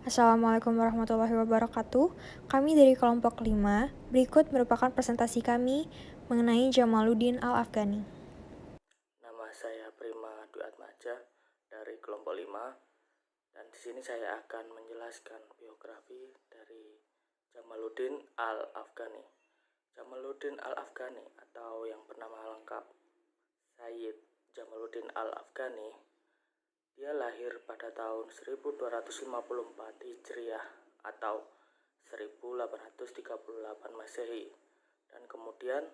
Assalamualaikum warahmatullahi wabarakatuh. Kami dari kelompok 5, berikut merupakan presentasi kami mengenai Jamaluddin Al-Afghani. Nama saya Prima Dwi Atmaja dari kelompok 5 dan di sini saya akan menjelaskan biografi dari Jamaluddin Al-Afghani. Jamaluddin Al-Afghani atau yang bernama lengkap Sayyid Jamaluddin Al-Afghani, dia lahir pada tahun 1254 Hijriah atau 1838 Masehi dan kemudian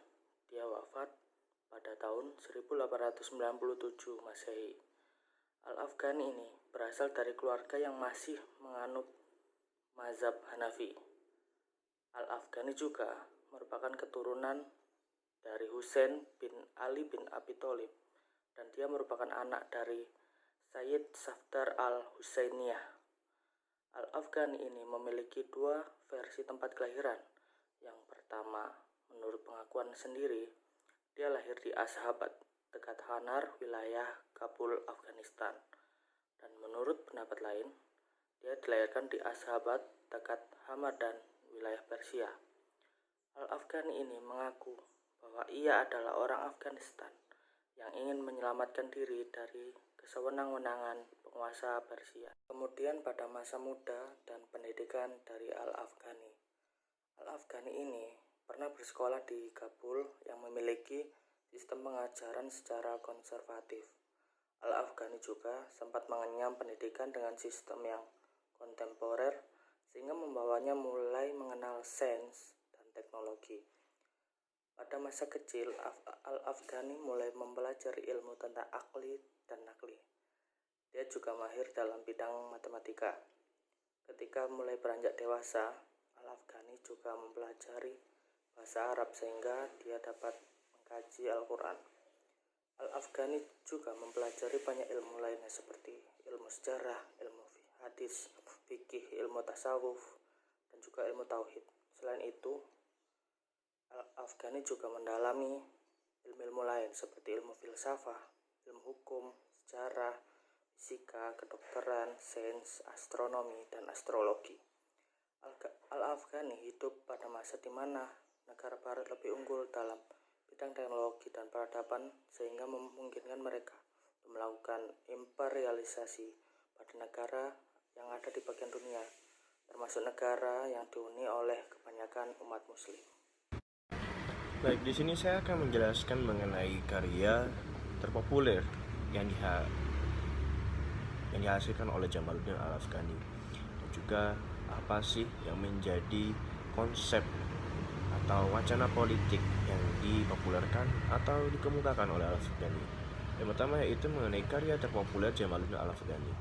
dia wafat pada tahun 1897 Masehi. Al-Afghani ini berasal dari keluarga yang masih menganut mazhab Hanafi. Al-Afghani juga merupakan keturunan dari Husain bin Ali bin Abi Thalib dan dia merupakan anak dari Sayyid Safdar al-Husainiyah. Al-Afghani ini memiliki dua versi tempat kelahiran. Yang pertama, menurut pengakuan sendiri, dia lahir di Ashabat, dekat Hanar, wilayah Kabul, Afghanistan. Dan menurut pendapat lain, dia dilahirkan di Ashabat, dekat Hamadan, wilayah Persia. Al-Afghani ini mengaku bahwa ia adalah orang Afghanistan yang ingin menyelamatkan diri dari kesewenang-wenangan penguasa Persia. Kemudian pada masa muda dan pendidikan dari Al-Afghani, Al-Afghani ini pernah bersekolah di Kabul yang memiliki sistem pengajaran secara konservatif. Al-Afghani juga sempat mengenyam pendidikan dengan sistem yang kontemporer sehingga membawanya mulai mengenal sains dan teknologi. Pada masa kecil, Al-Afghani mulai mempelajari ilmu tentang akli dan nakli. Dia juga mahir dalam bidang matematika. Ketika mulai beranjak dewasa, Al-Afghani juga mempelajari bahasa Arab sehingga dia dapat mengkaji Al-Quran. Al-Afghani juga mempelajari banyak ilmu lainnya seperti ilmu sejarah, ilmu hadis, fikih, ilmu tasawuf, dan juga ilmu tauhid. Selain itu, Al-Afghani juga mendalami ilmu-ilmu lain seperti ilmu filsafah, ilmu hukum, sejarah, fisika, kedokteran, sains, astronomi, dan astrologi. Al-Afghani hidup pada masa di mana negara barat lebih unggul dalam bidang teknologi dan peradaban sehingga memungkinkan mereka melakukan imperialisasi pada negara yang ada di bagian dunia, termasuk negara yang dihuni oleh kebanyakan umat muslim. Baik, di sini saya akan menjelaskan mengenai karya terpopuler yang dihasilkan oleh Jamaluddin Al-Afghani dan juga apa sih yang menjadi konsep atau wacana politik yang dipopulerkan atau dikemukakan oleh Al-Afghani. Yang pertama yaitu mengenai karya terpopuler Jamaluddin Al-Afghani.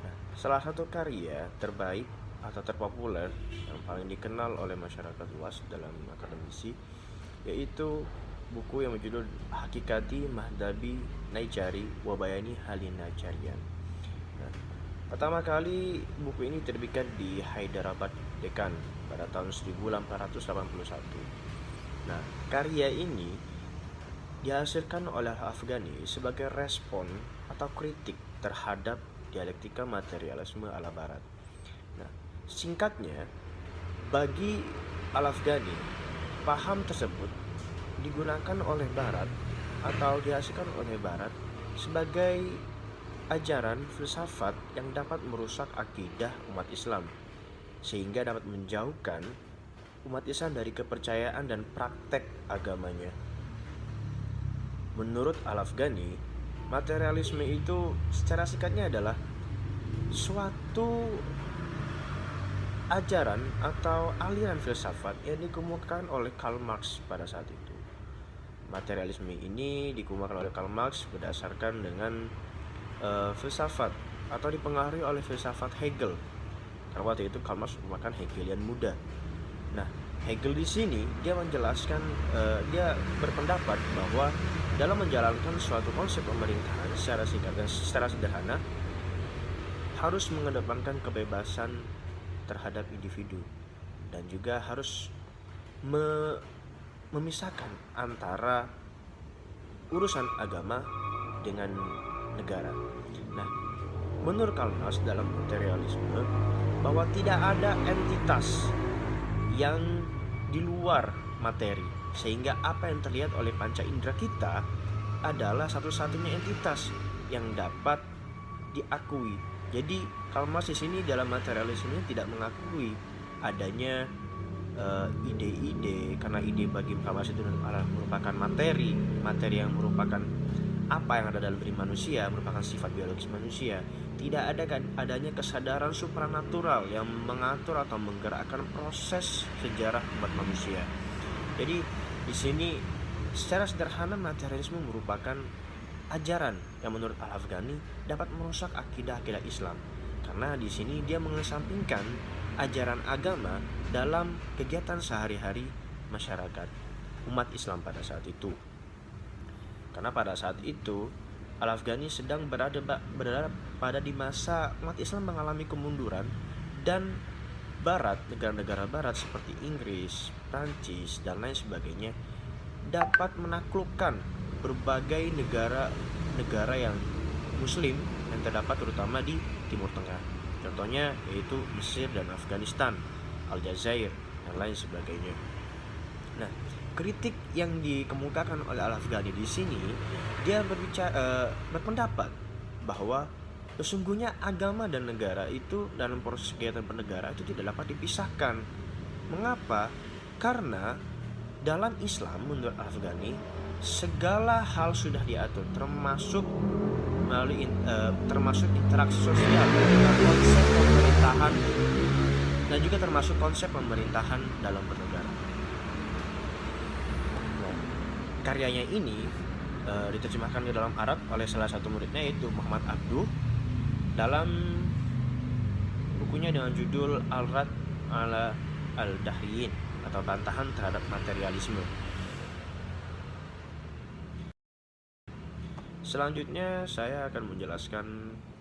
Nah, salah satu karya terbaik atau terpopuler yang paling dikenal oleh masyarakat luas dalam akademisi yaitu buku yang berjudul Hakikati Mahdabi Naijari Wabayani Halin Najarian. Nah, pertama kali buku ini terbitkan di Hyderabad, Deccan pada tahun 1881. Nah, karya ini dihasilkan oleh Afghani sebagai respon atau kritik terhadap dialektika materialisme ala Barat. Nah, singkatnya, bagi Al-Afghani, paham tersebut digunakan oleh Barat atau dihasilkan oleh Barat sebagai ajaran filsafat yang dapat merusak akidah umat Islam sehingga dapat menjauhkan umat Islam dari kepercayaan dan praktek agamanya. Menurut Al-Afghani, materialisme itu secara singkatnya adalah suatu ajaran atau aliran filsafat yang dikemukakan oleh Karl Marx pada saat itu. Materialisme ini dikemukakan oleh Karl Marx berdasarkan dengan filsafat atau dipengaruhi oleh filsafat Hegel. Karena waktu itu Karl Marx merupakan Hegelian muda. Nah, Hegel di sini dia menjelaskan, dia berpendapat bahwa dalam menjalankan suatu konsep pemerintahan secara singkat dan secara sederhana harus mengedepankan kebebasan terhadap individu dan juga harus memisahkan antara urusan agama dengan negara. Nah, menurut Karl Marx dalam materialisme, bahwa tidak ada entitas yang di luar materi, sehingga apa yang terlihat oleh panca indera kita adalah satu-satunya entitas yang dapat diakui. Jadi Karl Marx di sini dalam materialisme tidak mengakui adanya ide-ide, karena ide bagi Karl Marx itu adalah merupakan materi yang merupakan apa yang ada dalam diri manusia, merupakan sifat biologis manusia. Tidak ada adanya kesadaran supranatural yang mengatur atau menggerakkan proses sejarah umat manusia. Jadi di sini secara sederhana materialisme merupakan ajaran yang menurut Al-Afghani dapat merusak akidah-akidah Islam, karena di sini dia mengesampingkan ajaran agama dalam kegiatan sehari-hari masyarakat umat Islam pada saat itu. Karena pada saat itu Al-Afghani sedang berada pada di masa umat Islam mengalami kemunduran, dan Barat, negara-negara Barat seperti Inggris, Prancis, dan lain sebagainya dapat menaklukkan berbagai negara yang Muslim yang terdapat terutama di Timur Tengah. Contohnya yaitu Mesir dan Afghanistan, Aljazair, dan lain sebagainya. Nah, kritik yang dikemukakan oleh Al-Afghani di sini, dia berpendapat bahwa sesungguhnya agama dan negara itu dalam proses kegiatan bernegara itu tidak dapat dipisahkan. Mengapa? Karena dalam Islam menurut Al-Afghani segala hal sudah diatur, termasuk melalui termasuk interaksi sosial dengan konsep pemerintahan, dan juga termasuk konsep pemerintahan dalam bernegara. Nah, karyanya ini diterjemahkan ke dalam Arab oleh salah satu muridnya yaitu Muhammad Abduh dalam bukunya dengan judul Al-Rad ala Al-Dahriyin atau bantahan terhadap materialisme. Selanjutnya saya akan menjelaskan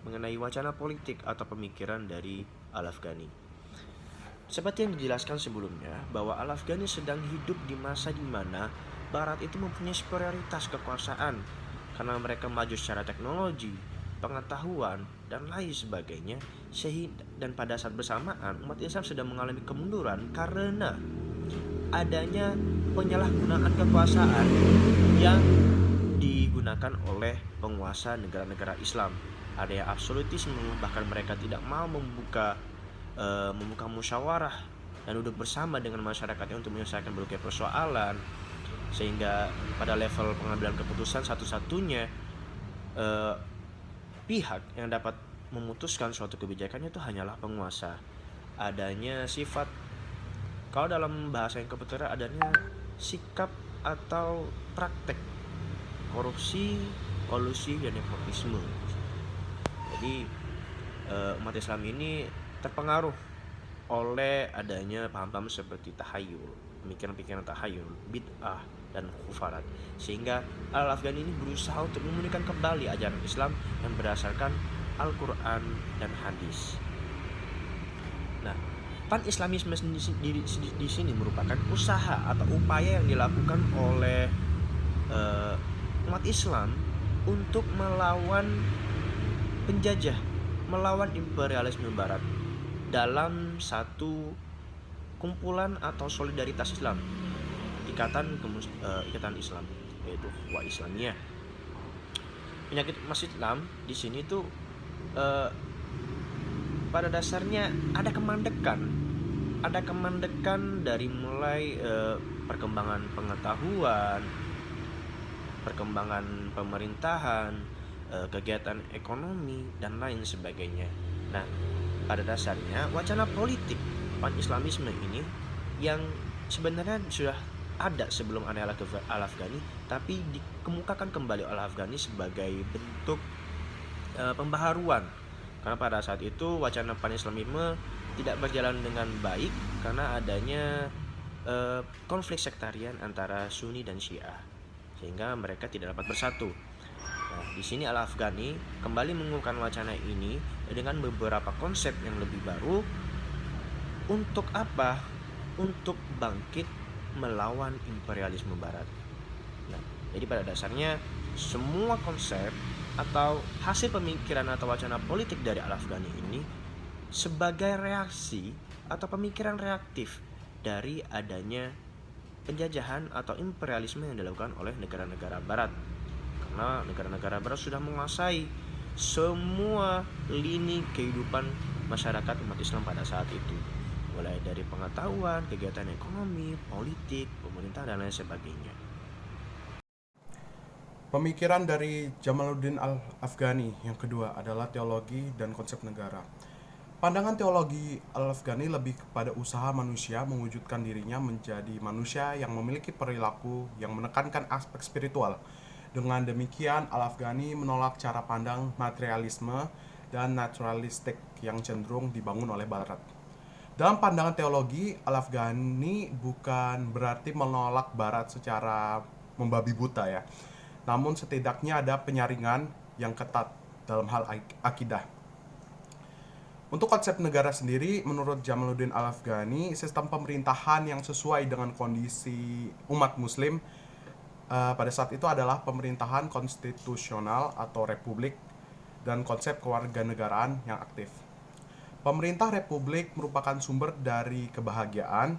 mengenai wacana politik atau pemikiran dari Al-Afghani. Seperti yang dijelaskan sebelumnya, bahwa Al-Afghani sedang hidup di masa di mana Barat itu mempunyai superioritas kekuasaan karena mereka maju secara teknologi, pengetahuan, dan lain sebagainya. Dan pada saat bersamaan umat Islam sedang mengalami kemunduran karena adanya penyalahgunaan kekuasaan yang digunakan oleh penguasa negara-negara Islam. Ada yang absolutisme, bahkan mereka tidak mau membuka musyawarah dan duduk bersama dengan masyarakatnya untuk menyelesaikan berbagai persoalan, sehingga pada level pengambilan keputusan satu-satunya pihak yang dapat memutuskan suatu kebijakan itu hanyalah penguasa. Adanya sifat, kalau dalam bahasa yang kebetulan adanya sikap atau praktek korupsi, kolusi, dan nepotisme. Jadi umat Islam ini terpengaruh oleh adanya paham-paham seperti tahayul, pemikiran-pemikiran tahayul, bid'ah, dan khufarat, sehingga Al-Afghani ini berusaha untuk memulihkan kembali ajaran Islam yang berdasarkan Al-Quran dan hadis. Nah, pan-Islamisme di sini merupakan usaha atau upaya yang dilakukan oleh umat Islam untuk melawan penjajah, melawan imperialisme Barat dalam satu kumpulan atau solidaritas Islam, ikatan Islam, yaitu Ukhuwah Islamiyah. Penyakit Mas Islam di sini tuh pada dasarnya ada kemandekan dari mulai perkembangan pengetahuan, perkembangan pemerintahan, kegiatan ekonomi, dan lain sebagainya. Nah, pada dasarnya wacana politik pan-Islamisme ini yang sebenarnya sudah ada sebelum ada Al-Afghani, tapi dikemukakan kembali Al-Afghani sebagai bentuk pembaharuan, karena pada saat itu wacana pan-Islamisme tidak berjalan dengan baik karena adanya konflik sektarian antara Sunni dan Syiah, sehingga mereka tidak dapat bersatu. Nah, di sini Al-Afghani kembali mengungkapkan wacana ini dengan beberapa konsep yang lebih baru. Untuk apa? Untuk bangkit melawan imperialisme Barat. Nah, jadi pada dasarnya semua konsep atau hasil pemikiran atau wacana politik dari Al-Afghani ini sebagai reaksi atau pemikiran reaktif dari adanya penjajahan atau imperialisme yang dilakukan oleh negara-negara barat. Karena negara-negara barat sudah menguasai semua lini kehidupan masyarakat umat Islam pada saat itu, mulai dari pengetahuan, kegiatan ekonomi, politik, pemerintah, dan lain sebagainya. Pemikiran dari Jamaluddin Al-Afghani yang kedua adalah teologi dan konsep negara. Pandangan teologi Al-Afghani lebih kepada usaha manusia mewujudkan dirinya menjadi manusia yang memiliki perilaku yang menekankan aspek spiritual. Dengan demikian, Al-Afghani menolak cara pandang materialisme dan naturalistik yang cenderung dibangun oleh Barat. Dalam pandangan teologi, Al-Afghani bukan berarti menolak Barat secara membabi buta ya. Namun setidaknya ada penyaringan yang ketat dalam hal akidah. Untuk konsep negara sendiri, menurut Jamaluddin Al-Afghani, sistem pemerintahan yang sesuai dengan kondisi umat muslim pada saat itu adalah pemerintahan konstitusional atau republik dan konsep kewarganegaraan yang aktif. Pemerintah republik merupakan sumber dari kebahagiaan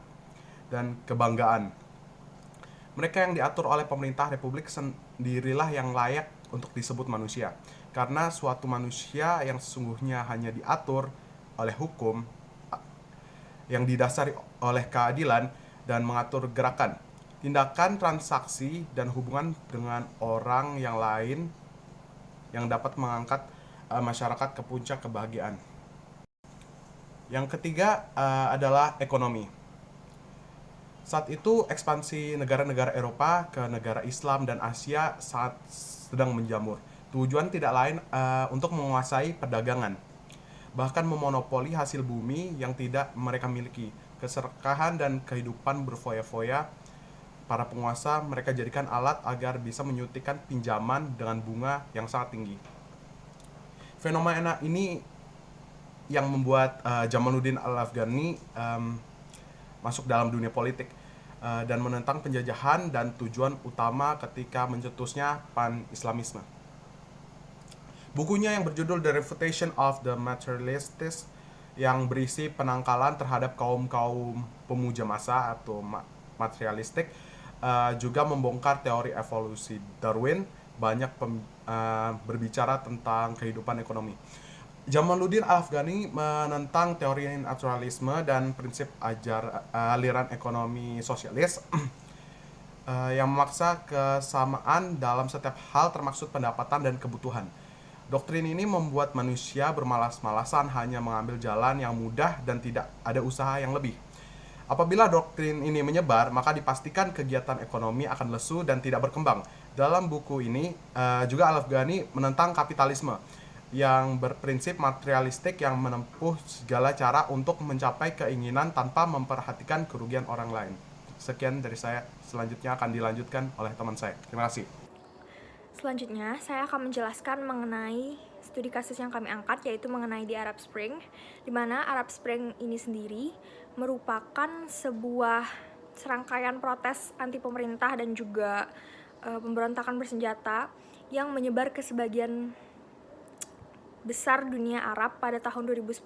dan kebanggaan. Mereka yang diatur oleh pemerintah republik sendirilah yang layak untuk disebut manusia. Karena suatu manusia yang sesungguhnya hanya diatur oleh hukum yang didasari oleh keadilan dan mengatur gerakan, tindakan, transaksi, dan hubungan dengan orang yang lain yang dapat mengangkat masyarakat ke puncak kebahagiaan. Yang ketiga adalah ekonomi. Saat itu ekspansi negara-negara Eropa ke negara Islam dan Asia saat sedang menjamur. Tujuan tidak lain untuk menguasai perdagangan, bahkan memonopoli hasil bumi yang tidak mereka miliki. Keserakahan dan kehidupan berfoya-foya para penguasa mereka jadikan alat agar bisa menyuntikkan pinjaman dengan bunga yang sangat tinggi. Fenomena ini yang membuat Jamaluddin Al-Afghani masuk dalam dunia politik dan menentang penjajahan dan tujuan utama ketika mencetusnya pan-Islamisme. Bukunya yang berjudul The Refutation of the Materialists yang berisi penangkalan terhadap kaum-kaum pemuja masa atau materialistik juga membongkar teori evolusi Darwin, banyak berbicara tentang kehidupan ekonomi. Jamaluddin Al-Afghani menentang teori naturalisme dan prinsip aliran ekonomi sosialis yang memaksa kesamaan dalam setiap hal termasuk pendapatan dan kebutuhan. Doktrin ini membuat manusia bermalas-malasan hanya mengambil jalan yang mudah dan tidak ada usaha yang lebih. Apabila doktrin ini menyebar, maka dipastikan kegiatan ekonomi akan lesu dan tidak berkembang. Dalam buku ini juga Al-Afghani menentang kapitalisme yang berprinsip materialistik yang menempuh segala cara untuk mencapai keinginan tanpa memperhatikan kerugian orang lain. Sekian dari saya, selanjutnya akan dilanjutkan oleh teman saya. Terima kasih. Selanjutnya, saya akan menjelaskan mengenai studi kasus yang kami angkat, yaitu mengenai di Arab Spring, di mana Arab Spring ini sendiri merupakan sebuah serangkaian protes anti pemerintah dan juga pemberontakan bersenjata yang menyebar ke sebagian besar dunia Arab pada tahun 2010.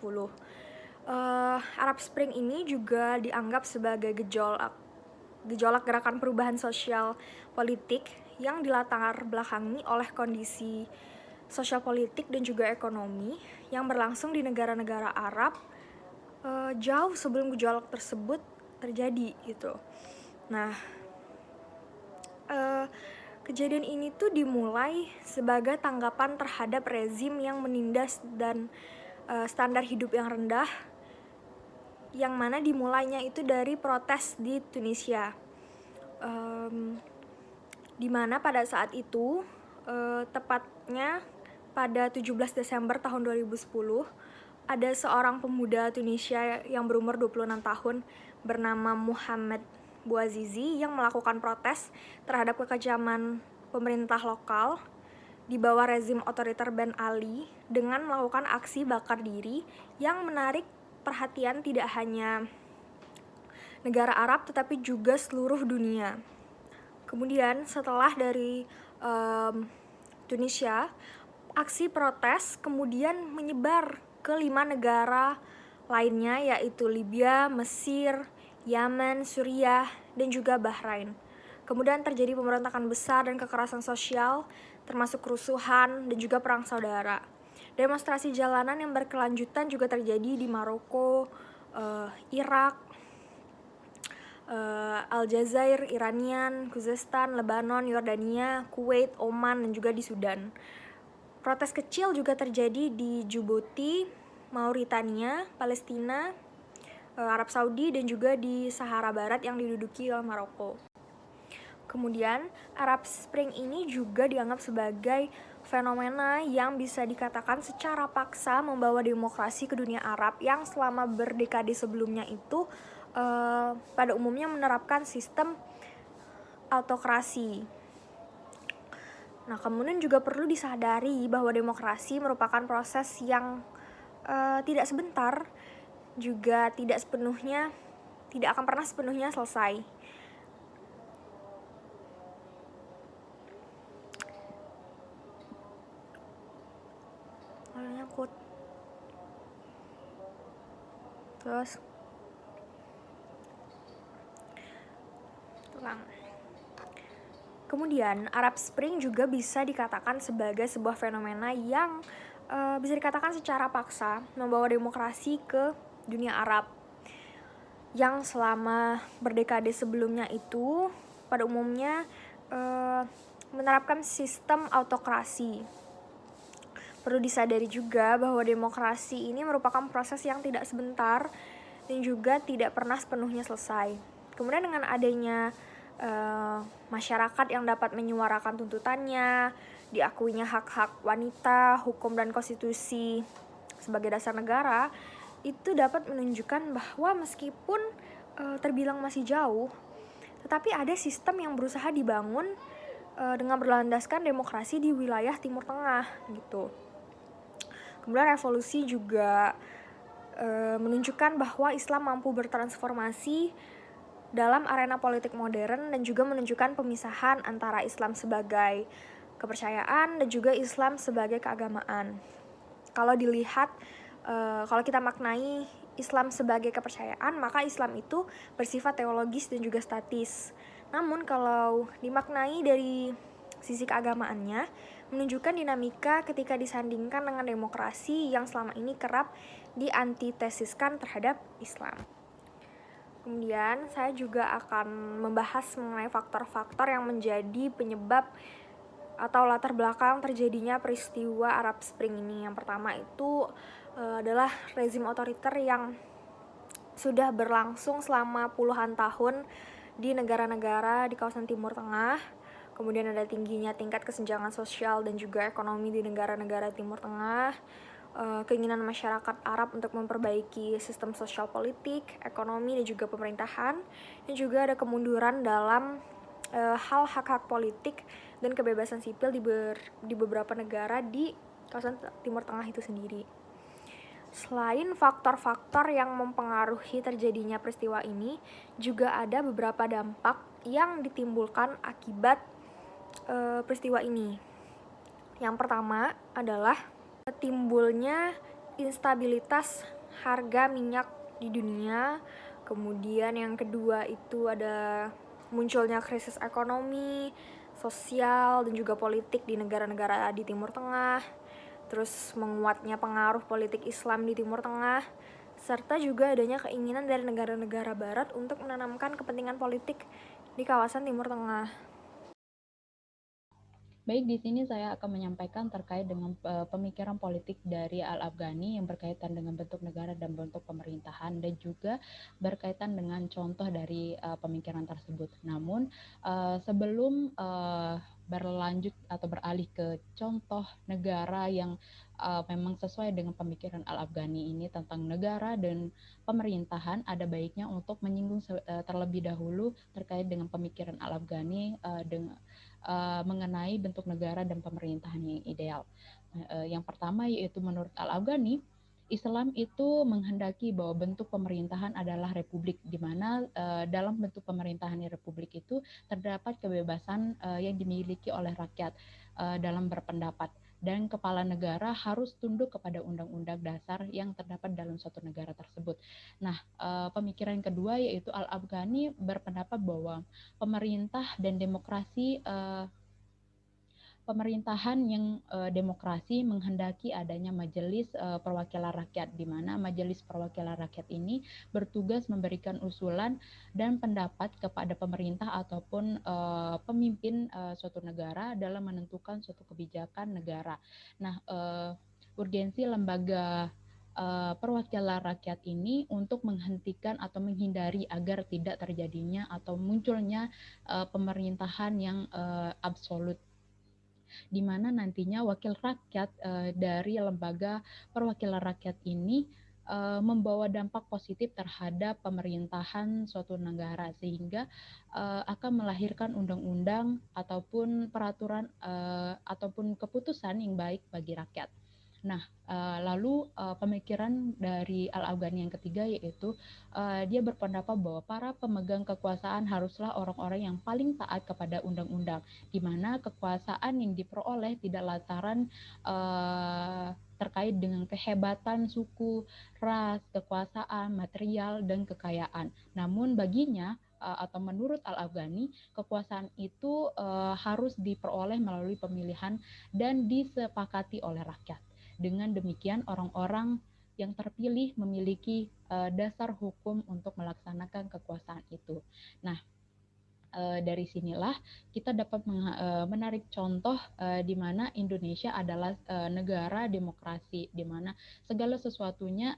Arab Spring ini juga dianggap sebagai gejolak gerakan perubahan sosial politik yang dilatar belakangi oleh kondisi sosial politik dan juga ekonomi yang berlangsung di negara-negara Arab jauh sebelum gejolak tersebut terjadi gitu. Nah, kejadian ini tuh dimulai sebagai tanggapan terhadap rezim yang menindas dan standar hidup yang rendah, yang mana dimulainya itu dari protes di Tunisia, di mana pada saat itu tepatnya pada 17 Desember tahun 2010 ada seorang pemuda Tunisia yang berumur 26 tahun bernama Muhammad Bouazizi yang melakukan protes terhadap kekejaman pemerintah lokal di bawah rezim otoriter Ben Ali dengan melakukan aksi bakar diri yang menarik perhatian tidak hanya negara Arab tetapi juga seluruh dunia. Kemudian setelah dari Tunisia, aksi protes kemudian menyebar ke 5 negara lainnya yaitu Libya, Mesir, Yaman, Suriah, dan juga Bahrain. Kemudian terjadi pemberontakan besar dan kekerasan sosial, termasuk kerusuhan dan juga perang saudara. Demonstrasi jalanan yang berkelanjutan juga terjadi di Maroko, Irak, Aljazair, Iranian, Khuzestan, Lebanon, Yordania, Kuwait, Oman, dan juga di Sudan. Protes kecil juga terjadi di Djibouti, Mauritania, Palestina, Arab Saudi, dan juga di Sahara Barat yang diduduki oleh Maroko. Kemudian, Arab Spring ini juga dianggap sebagai fenomena yang bisa dikatakan secara paksa membawa demokrasi ke dunia Arab yang selama berdekade sebelumnya itu pada umumnya menerapkan sistem autokrasi. Nah, kemudian juga perlu disadari bahwa demokrasi merupakan proses yang tidak sebentar, juga tidak akan pernah sepenuhnya selesai. Nyangkut. Terus kemudian Arab Spring juga bisa dikatakan sebagai sebuah fenomena yang bisa dikatakan secara paksa membawa demokrasi ke dunia Arab yang selama berdekade sebelumnya itu pada umumnya menerapkan sistem autokrasi. Perlu disadari juga bahwa demokrasi ini merupakan proses yang tidak sebentar dan juga tidak pernah sepenuhnya selesai. Kemudian dengan adanya masyarakat yang dapat menyuarakan tuntutannya, diakuinya hak-hak wanita, hukum dan konstitusi sebagai dasar negara, itu dapat menunjukkan bahwa meskipun terbilang masih jauh, tetapi ada sistem yang berusaha dibangun dengan berlandaskan demokrasi di wilayah Timur Tengah gitu. Kemudian revolusi juga menunjukkan bahwa Islam mampu bertransformasi dalam arena politik modern dan juga menunjukkan pemisahan antara Islam sebagai kepercayaan dan juga Islam sebagai keagamaan. Kalau dilihat, kalau kita maknai Islam sebagai kepercayaan, maka Islam itu bersifat teologis dan juga statis. Namun kalau dimaknai dari sisi keagamaannya, menunjukkan dinamika ketika disandingkan dengan demokrasi yang selama ini kerap diantitesiskan terhadap Islam. Kemudian saya juga akan membahas mengenai faktor-faktor yang menjadi penyebab atau latar belakang terjadinya peristiwa Arab Spring ini. Yang pertama itu adalah rezim otoriter yang sudah berlangsung selama puluhan tahun di negara-negara di kawasan Timur Tengah. Kemudian ada tingginya tingkat kesenjangan sosial dan juga ekonomi di negara-negara Timur Tengah. Keinginan masyarakat Arab untuk memperbaiki sistem sosial politik, ekonomi, dan juga pemerintahan. Dan juga ada kemunduran dalam hal hak-hak politik dan kebebasan sipil di beberapa negara di kawasan Timur Tengah itu sendiri. Selain faktor-faktor yang mempengaruhi terjadinya peristiwa ini, juga ada beberapa dampak yang ditimbulkan akibat peristiwa ini. Yang pertama adalah timbulnya instabilitas harga minyak di dunia. Kemudian yang kedua itu ada munculnya krisis ekonomi, sosial, dan juga politik di negara-negara di Timur Tengah. Terus menguatnya pengaruh politik Islam di Timur Tengah, serta juga adanya keinginan dari negara-negara Barat untuk menanamkan kepentingan politik di kawasan Timur Tengah. Baik, di sini saya akan menyampaikan terkait dengan pemikiran politik dari Al-Afghani yang berkaitan dengan bentuk negara dan bentuk pemerintahan dan juga berkaitan dengan contoh dari pemikiran tersebut. Namun sebelum berlanjut atau beralih ke contoh negara yang memang sesuai dengan pemikiran Al-Afghani ini tentang negara dan pemerintahan, ada baiknya untuk menyinggung terlebih dahulu terkait dengan pemikiran Al-Afghani mengenai bentuk negara dan pemerintahan yang ideal. Yang pertama yaitu menurut Al-Afghani, Islam itu menghendaki bahwa bentuk pemerintahan adalah republik, di mana dalam bentuk pemerintahan republik itu terdapat kebebasan yang dimiliki oleh rakyat dalam berpendapat. dan kepala negara harus tunduk kepada undang-undang dasar yang terdapat dalam suatu negara tersebut. Nah, pemikiran kedua yaitu Al-Afghani berpendapat bahwa pemerintah dan demokrasi pemerintahan yang demokrasi menghendaki adanya majelis perwakilan rakyat, di mana majelis perwakilan rakyat ini bertugas memberikan usulan dan pendapat kepada pemerintah ataupun pemimpin suatu negara dalam menentukan suatu kebijakan negara. Nah, urgensi lembaga perwakilan rakyat ini untuk menghentikan atau menghindari agar tidak terjadinya atau munculnya pemerintahan yang absolut, di mana nantinya wakil rakyat dari lembaga perwakilan rakyat ini membawa dampak positif terhadap pemerintahan suatu negara, sehingga akan melahirkan undang-undang ataupun peraturan ataupun keputusan yang baik bagi rakyat. Nah, lalu pemikiran dari Al-Afghani yang ketiga yaitu dia berpendapat bahwa para pemegang kekuasaan haruslah orang-orang yang paling taat kepada undang-undang, di mana kekuasaan yang diperoleh tidak lantaran terkait dengan kehebatan suku, ras, kekuasaan, material, dan kekayaan. Namun baginya atau menurut Al-Afghani, kekuasaan itu harus diperoleh melalui pemilihan dan disepakati oleh rakyat. Dengan demikian, orang-orang yang terpilih memiliki dasar hukum untuk melaksanakan kekuasaan itu. Nah, dari sinilah kita dapat menarik contoh di mana Indonesia adalah negara demokrasi, di mana segala sesuatunya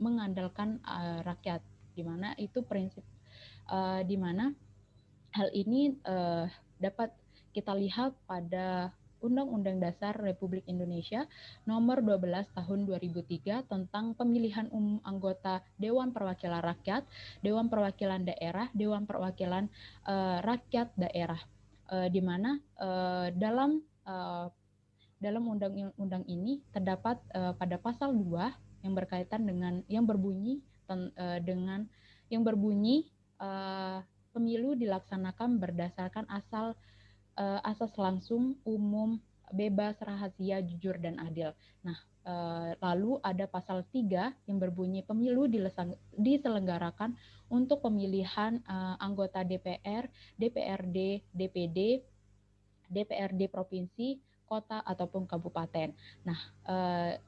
mengandalkan rakyat, di mana itu prinsip, di mana hal ini dapat kita lihat pada Undang-Undang Dasar Republik Indonesia Nomor 12 Tahun 2003 tentang pemilihan umum anggota Dewan Perwakilan Rakyat, Dewan Perwakilan Daerah, Dewan Perwakilan Rakyat Daerah, di mana dalam undang-undang ini terdapat pada pasal 2 yang berkaitan dengan yang berbunyi pemilu dilaksanakan berdasarkan asas langsung, umum, bebas, rahasia, jujur, dan adil. Nah, lalu ada pasal 3 yang berbunyi pemilu diselenggarakan untuk pemilihan anggota DPR, DPRD, DPD, DPRD provinsi, kota, ataupun kabupaten. Nah,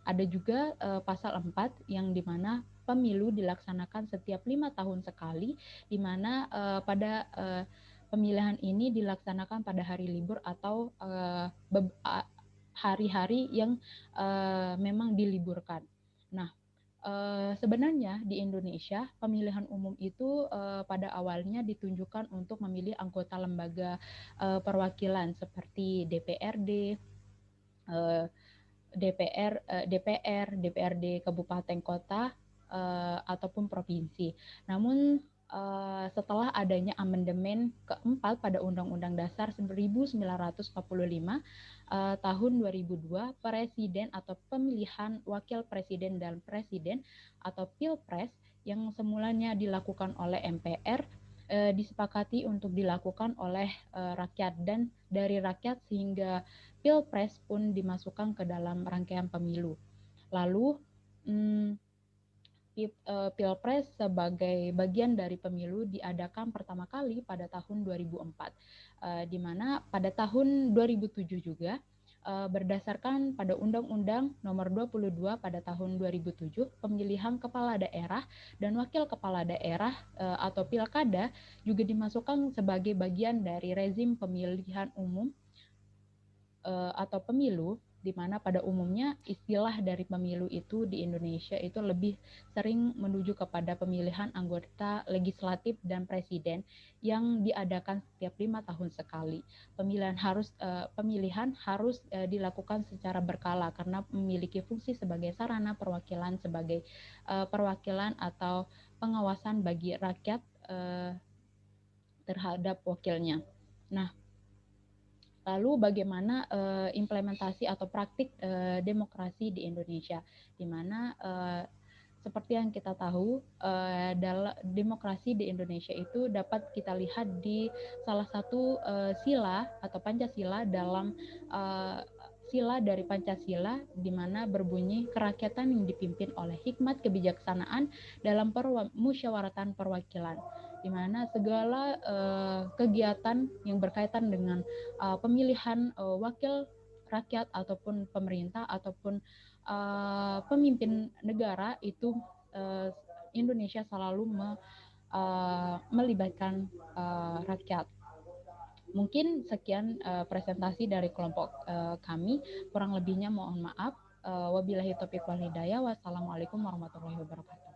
ada juga pasal 4 yang dimana pemilu dilaksanakan setiap 5 tahun sekali, di mana pada pemilihan ini dilaksanakan pada hari libur atau hari-hari yang memang diliburkan. Nah, sebenarnya di Indonesia pemilihan umum itu pada awalnya ditunjukkan untuk memilih anggota lembaga perwakilan seperti DPRD, DPRD kabupaten kota ataupun provinsi. Namun setelah adanya amandemen keempat pada Undang-Undang Dasar 1945 tahun 2002, presiden atau pemilihan wakil presiden dan presiden atau Pilpres yang semulanya dilakukan oleh MPR disepakati untuk dilakukan oleh rakyat dan dari rakyat, sehingga Pilpres pun dimasukkan ke dalam rangkaian pemilu. Lalu Pilpres sebagai bagian dari pemilu diadakan pertama kali pada tahun 2004, di mana pada tahun 2007 juga berdasarkan pada Undang-Undang Nomor 22 pada tahun 2007, pemilihan kepala daerah dan wakil kepala daerah atau pilkada juga dimasukkan sebagai bagian dari rezim pemilihan umum atau pemilu, di mana pada umumnya istilah dari pemilu itu di Indonesia itu lebih sering menuju kepada pemilihan anggota legislatif dan presiden yang diadakan setiap 5 tahun sekali. Pemilihan harus dilakukan secara berkala karena memiliki fungsi sebagai sarana perwakilan, sebagai perwakilan atau pengawasan bagi rakyat terhadap wakilnya. Nah, lalu bagaimana implementasi atau praktik demokrasi di Indonesia, di mana seperti yang kita tahu, dalam demokrasi di Indonesia itu dapat kita lihat di salah satu sila atau Pancasila dalam sila dari Pancasila, di mana berbunyi kerakyatan yang dipimpin oleh hikmat kebijaksanaan dalam musyawaratan perwakilan, di mana segala kegiatan yang berkaitan dengan pemilihan wakil rakyat ataupun pemerintah ataupun pemimpin negara itu Indonesia selalu melibatkan rakyat. Mungkin sekian presentasi dari kelompok kami. Kurang lebihnya mohon maaf. Wabillahi taufiq wal hidayah. Wassalamualaikum warahmatullahi wabarakatuh.